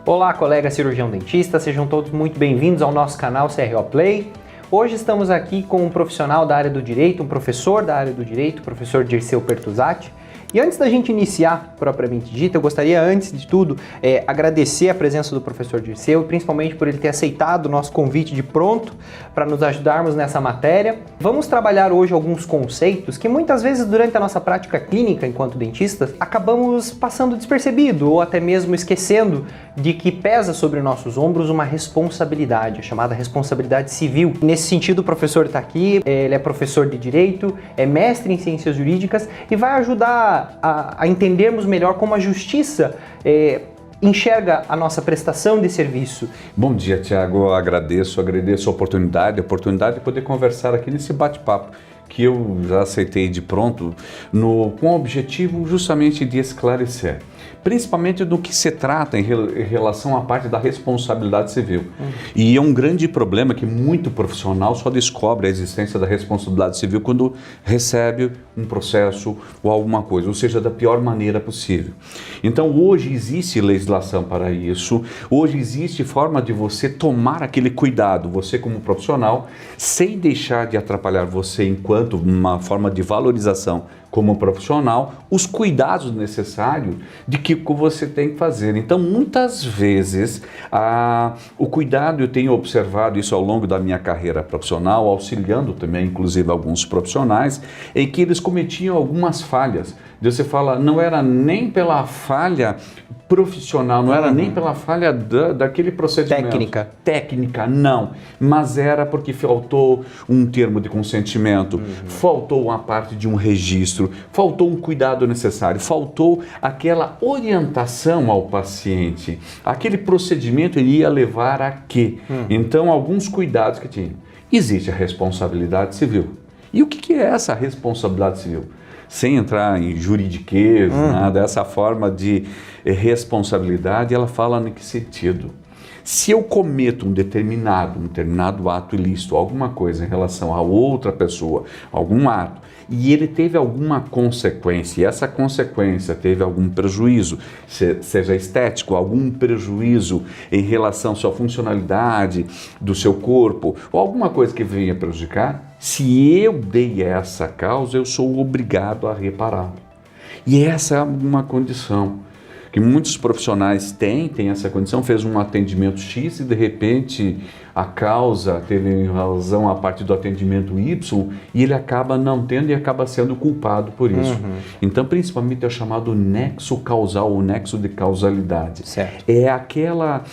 Olá, colega cirurgião dentista, sejam todos muito bem-vindos ao nosso canal CRO Play. Hoje estamos aqui com um profissional da área do direito, um professor da área do direito, o professor Dirceu Pertuzatti. E antes da gente iniciar, propriamente dito, eu gostaria, antes de tudo, agradecer a presença do professor Dirceu, principalmente por ele ter aceitado o nosso convite de pronto para nos ajudarmos nessa matéria. Vamos trabalhar hoje alguns conceitos que muitas vezes durante a nossa prática clínica enquanto dentistas acabamos passando despercebido ou até mesmo esquecendo de que pesa sobre nossos ombros uma responsabilidade, a chamada responsabilidade civil. Nesse sentido, o professor está aqui, ele é professor de direito, é mestre em ciências jurídicas e vai ajudar a entendermos melhor como a justiça enxerga a nossa prestação de serviço. Bom dia, Tiago. Eu agradeço a oportunidade de poder conversar aqui nesse bate-papo que eu já aceitei de pronto, com o objetivo justamente de esclarecer, principalmente do que se trata em relação à parte da responsabilidade civil. E é um grande problema que muito profissional só descobre a existência da responsabilidade civil quando recebe um processo ou alguma coisa, ou seja, da pior maneira possível. Então hoje existe legislação para isso, hoje existe forma de você tomar aquele cuidado, você como profissional, sem deixar de atrapalhar você enquanto uma forma de valorização como profissional, os cuidados necessários de que você tem que fazer. Então, muitas vezes, o cuidado, eu tenho observado isso ao longo da minha carreira profissional, auxiliando também, inclusive, alguns profissionais, em que eles cometiam algumas falhas. Você fala, não era nem pela falha profissional, não era nem pela falha daquele procedimento. Técnica, não. Mas era porque faltou um termo de consentimento, faltou uma parte de um registro, faltou um cuidado necessário, faltou aquela orientação ao paciente. Aquele procedimento ele ia levar a quê? Então, alguns cuidados que tinha. Existe a responsabilidade civil. E o que é essa responsabilidade civil? Sem entrar em juridiquês, nada, essa forma de responsabilidade, ela fala em que sentido? Se eu cometo um determinado ato ilícito, alguma coisa em relação a outra pessoa, algum ato, e ele teve alguma consequência, e essa consequência teve algum prejuízo, seja estético, algum prejuízo em relação à sua funcionalidade do seu corpo, ou alguma coisa que venha prejudicar, se eu dei essa causa, eu sou obrigado a repará-lo. E essa é uma condição que muitos profissionais têm essa condição, fez um atendimento X e de repente a causa teve razão a parte do atendimento Y e ele acaba não tendo e acaba sendo culpado por isso. Então, principalmente é o chamado nexo causal, o nexo de causalidade. Certo. É aquela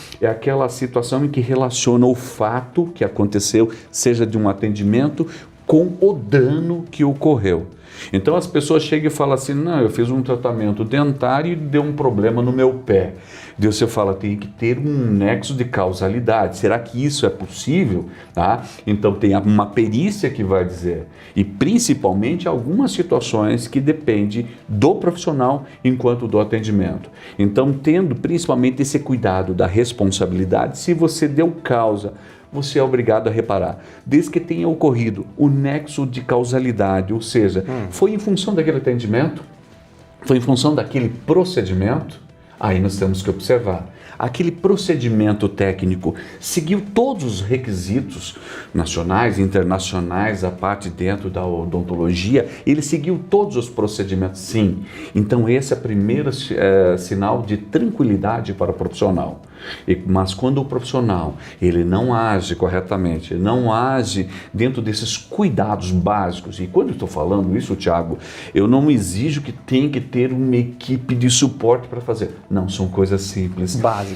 situação em que relaciona o fato que aconteceu, seja de um atendimento, com o dano que ocorreu. Então as pessoas chegam e falam assim, não, eu fiz um tratamento dentário e deu um problema no meu pé. Deus, você fala, tem que ter um nexo de causalidade. Será que isso é possível? Tá? Então tem uma perícia que vai dizer. E principalmente algumas situações que dependem do profissional enquanto do atendimento. Então tendo principalmente esse cuidado da responsabilidade, se você deu causa, você é obrigado a reparar, desde que tenha ocorrido o nexo de causalidade, ou seja, foi em função daquele atendimento, foi em função daquele procedimento, aí nós temos que observar. Aquele procedimento técnico seguiu todos os requisitos nacionais, internacionais, a parte dentro da odontologia, ele seguiu todos os procedimentos, sim. Então esse é o primeiro sinal de tranquilidade para o profissional. Mas quando o profissional ele não age corretamente, não age dentro desses cuidados básicos, e quando eu estou falando isso, Tiago, eu não exijo que tenha que ter uma equipe de suporte para fazer. Não, são coisas simples. Básicas.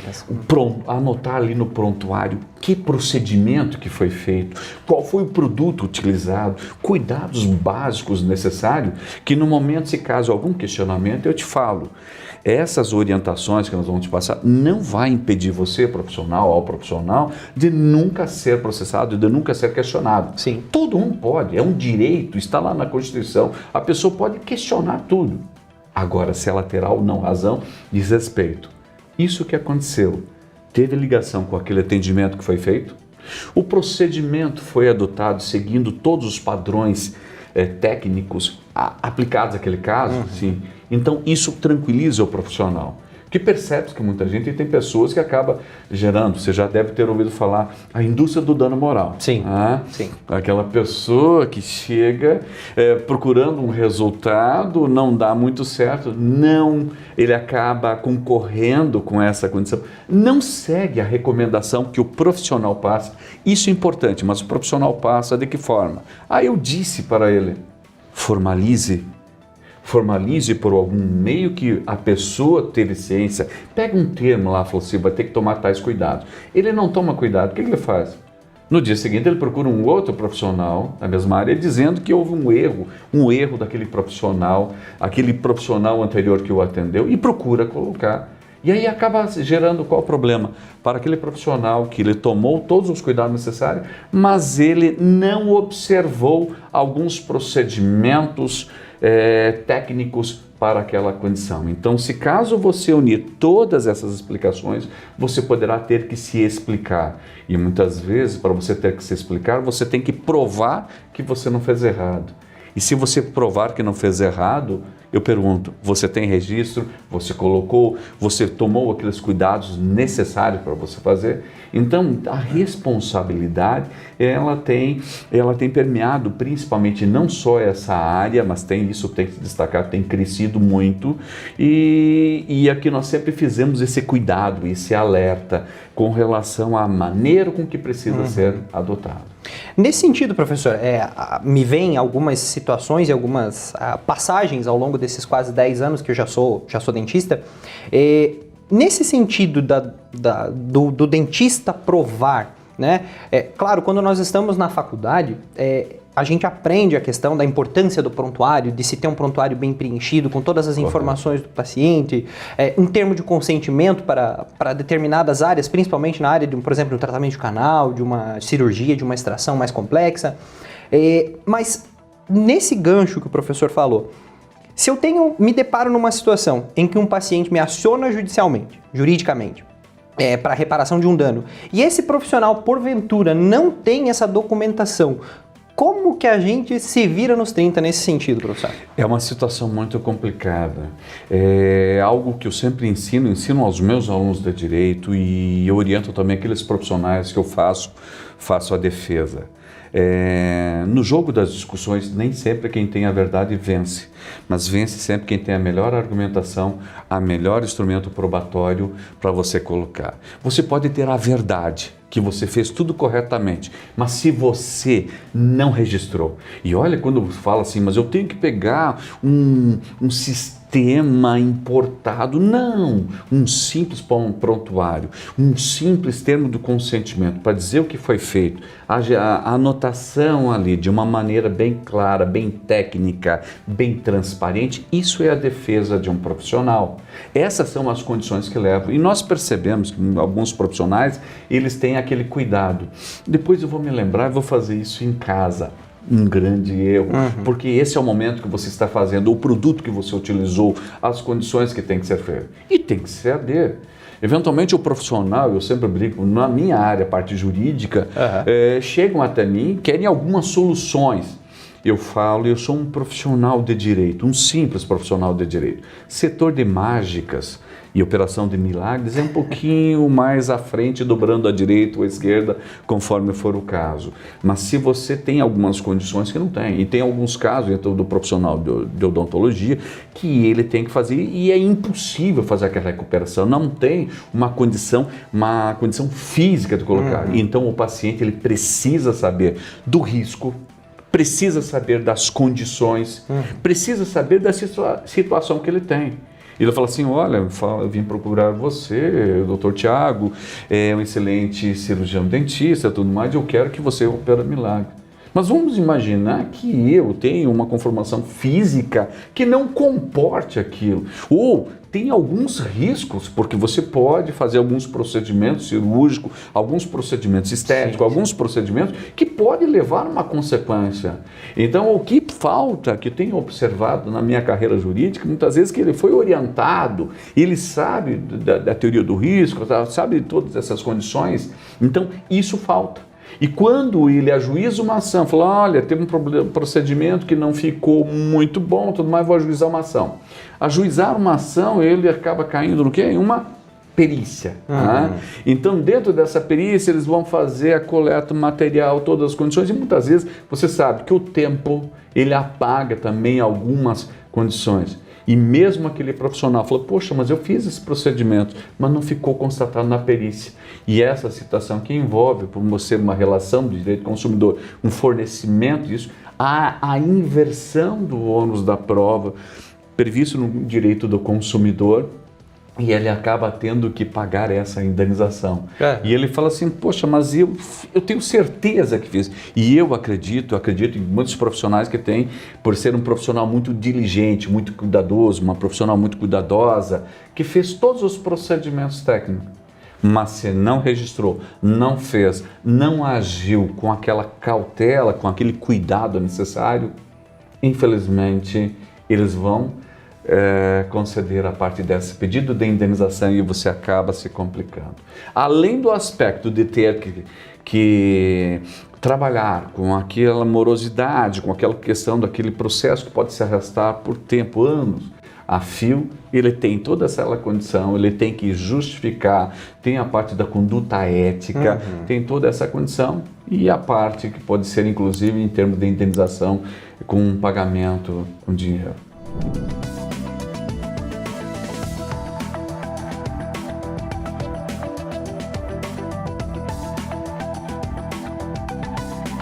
Anotar ali no prontuário que procedimento que foi feito, qual foi o produto utilizado, cuidados básicos necessários, que no momento, se caso algum questionamento, eu te falo. Essas orientações que nós vamos te passar não vai impedir você, profissional ou profissional, de nunca ser processado, de nunca ser questionado. Sim. Todo mundo pode, é um direito, está lá na Constituição. A pessoa pode questionar tudo. Agora, se ela terá ou não razão, diz respeito. Isso que aconteceu, teve ligação com aquele atendimento que foi feito? O procedimento foi adotado seguindo todos os padrões técnicos aplicados àquele caso, sim. Então isso tranquiliza o profissional. Que percebe que muita gente, e tem pessoas que acaba gerando, você já deve ter ouvido falar, a indústria do dano moral. Sim, sim. Aquela pessoa que chega procurando um resultado, não dá muito certo, ele acaba concorrendo com essa condição, não segue a recomendação que o profissional passa. Isso é importante, mas o profissional passa de que forma? Eu disse para ele, formalize por algum meio que a pessoa teve ciência, pega um termo lá, falou assim, vai ter que tomar tais cuidados. Ele não toma cuidado, o que ele faz? No dia seguinte ele procura um outro profissional da mesma área dizendo que houve um erro daquele profissional, aquele profissional anterior que o atendeu e procura colocar. E aí acaba gerando qual o problema? Para aquele profissional que ele tomou todos os cuidados necessários, mas ele não observou alguns procedimentos técnicos para aquela condição. Então, se caso você unir todas essas explicações, você poderá ter que se explicar. E muitas vezes, para você ter que se explicar, você tem que provar que você não fez errado. E se você provar que não fez errado, eu pergunto, você tem registro? Você colocou? Você tomou aqueles cuidados necessários para você fazer? Então, a responsabilidade, ela tem permeado principalmente não só essa área, mas isso tem que se destacar, tem crescido muito. E aqui nós sempre fizemos esse cuidado, esse alerta com relação à maneira com que precisa ser adotado. Nesse sentido, professor, me vêm algumas situações e algumas passagens ao longo desses quase 10 anos que eu já sou dentista. Nesse sentido do dentista provar, né? Claro, quando nós estamos na faculdade, a gente aprende a questão da importância do prontuário, de se ter um prontuário bem preenchido, com todas as informações do paciente, um termo de consentimento para determinadas áreas, principalmente na área, por exemplo, de um tratamento de canal, de uma cirurgia, de uma extração mais complexa. Mas nesse gancho que o professor falou, se eu me deparo numa situação em que um paciente me aciona juridicamente, para reparação de um dano, e esse profissional, porventura, não tem essa documentação, como que a gente se vira nos 30 nesse sentido, professor? É uma situação muito complicada. É algo que eu sempre ensino aos meus alunos de direito e eu oriento também aqueles profissionais que eu faço a defesa. No jogo das discussões, nem sempre quem tem a verdade vence, mas vence sempre quem tem a melhor argumentação, a melhor instrumento probatório para você colocar. Você pode ter a verdade, que você fez tudo corretamente, mas se você não registrou, e olha quando fala assim, mas eu tenho que pegar um sistema importado, não, um simples prontuário, um simples termo do consentimento para dizer o que foi feito, a anotação ali de uma maneira bem clara, bem técnica, bem transparente, isso é a defesa de um profissional. Essas são as condições que levam, e nós percebemos que alguns profissionais, eles têm aquele cuidado, depois eu vou me lembrar, vou fazer isso em casa. Um grande erro, porque esse é o momento que você está fazendo, o produto que você utilizou, as condições que tem que ser feito. E tem que ser AD. Eventualmente o profissional, eu sempre brinco, na minha área, parte jurídica, chegam até mim, querem algumas soluções. Eu falo, eu sou um profissional de direito, um simples profissional de direito. Setor de mágicas e operação de milagres é um pouquinho mais à frente, dobrando à direita ou à esquerda, conforme for o caso. Mas se você tem algumas condições que não tem, e tem alguns casos então, do profissional de odontologia que ele tem que fazer e é impossível fazer aquela recuperação, não tem uma condição física de colocar. Então o paciente ele precisa saber do risco, precisa saber das condições, precisa saber da situação que ele tem. Ele fala assim, olha, eu vim procurar você, doutor Tiago, é um excelente cirurgião dentista, tudo mais, eu quero que você opere milagre. Mas vamos imaginar que eu tenho uma conformação física que não comporte aquilo, ou tem alguns riscos, porque você pode fazer alguns procedimentos cirúrgicos, alguns procedimentos estéticos, alguns procedimentos que podem levar a uma consequência. Então, o que falta, que eu tenho observado na minha carreira jurídica, muitas vezes que ele foi orientado, ele sabe da teoria do risco, sabe de todas essas condições, então isso falta. E quando ele ajuiza uma ação, fala, olha, teve um procedimento que não ficou muito bom, tudo mais, vou ajuizar uma ação. Ajuizar uma ação, ele acaba caindo no quê? Em uma perícia. Né? Então, dentro dessa perícia, eles vão fazer a coleta material, todas as condições, e muitas vezes você sabe que o tempo, ele apaga também algumas condições. E mesmo aquele profissional falou, poxa, mas eu fiz esse procedimento, mas não ficou constatado na perícia. E essa situação que envolve, por você, uma relação de direito consumidor, um fornecimento disso, a inversão do ônus da prova previsto no direito do consumidor, e ele acaba tendo que pagar essa indenização. E ele fala assim, poxa, mas eu tenho certeza que fiz. E eu acredito em muitos profissionais que têm, por ser um profissional muito diligente, muito cuidadoso, uma profissional muito cuidadosa, que fez todos os procedimentos técnicos. Mas se não registrou, não fez, não agiu com aquela cautela, com aquele cuidado necessário, infelizmente, eles vão conceder a parte desse pedido de indenização e você acaba se complicando. Além do aspecto de ter que trabalhar com aquela morosidade, com aquela questão daquele processo que pode se arrastar por tempo, anos, a fio, ele tem toda essa condição, ele tem que justificar, tem a parte da conduta ética, tem toda essa condição e a parte que pode ser inclusive em termos de indenização com um pagamento com dinheiro.